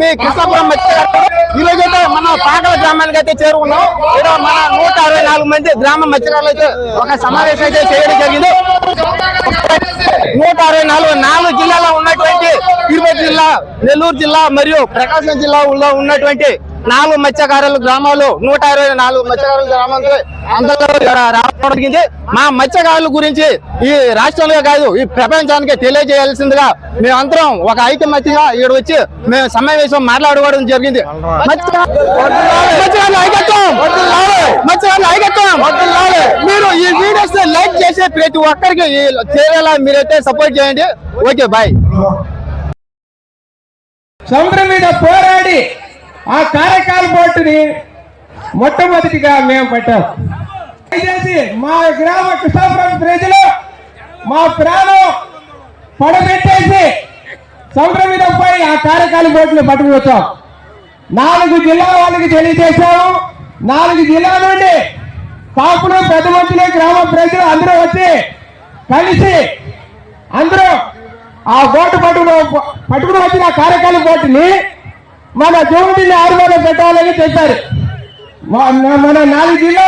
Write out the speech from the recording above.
మీ కృష్ణాపురం ఈ రోజైతే మనం పాకల గ్రామానికి అయితే చేరుకున్నాం. ఇక్కడ మన 164 మంది గ్రామ మత్స్యకారులు అయితే ఒక సమావేశం అయితే చేయడం జరిగింది. 164 జిల్లాలో ఉన్నటువంటి తిరుపతి జిల్లా, నెల్లూరు జిల్లా మరియు ప్రకాశం జిల్లాలో ఉన్నటువంటి 4 మత్స్యకారుల గ్రామాలు 124 మత్స్యకారుల గ్రామాలతో అందరూ రావడం జరిగింది. మా మత్స్యకారుల గురించి ఈ రాష్ట్రంలో కాదు ఈ ప్రపంచానికి తెలియజేయాల్సిందిగా మేమందరం ఒక ఐకమత్యంగా ఇక్కడ వచ్చి మేము సమావేశం మాట్లాడుకోవడం జరిగింది. మీరు ఈ వీడియోస్ లైక్ చేసి ప్రతి ఒక్కరికి చేరేలా మీరైతే సపోర్ట్ చేయండి. Okay bye. సముద్రం మీద పోరాడి ఆ కారకాల బోటుని మొట్టమొదటిగా మేము పట్టాం. దయచేసి మా గ్రామ కృష్ణాపురం ప్రజలు మా ప్రాణం పడబెట్టేసి సముద్రం మీద పోయి ఆ కారకాల బోటుని పట్టుకువచ్చాం. 4 జిల్లాల వాళ్ళకి తెలియజేశాము. 4 జిల్లాల నుండి కాపులు, పెద్ద మనుషులు, గ్రామ ప్రజలు అందరూ వచ్చి కలిసి అందరూ ఆ బోటు పట్టుకుని వచ్చిన కారకాల బోటుని మన జోగుడిని ఆరువాలో పెట్టాలని చెప్పారు. మన 4 జిల్లా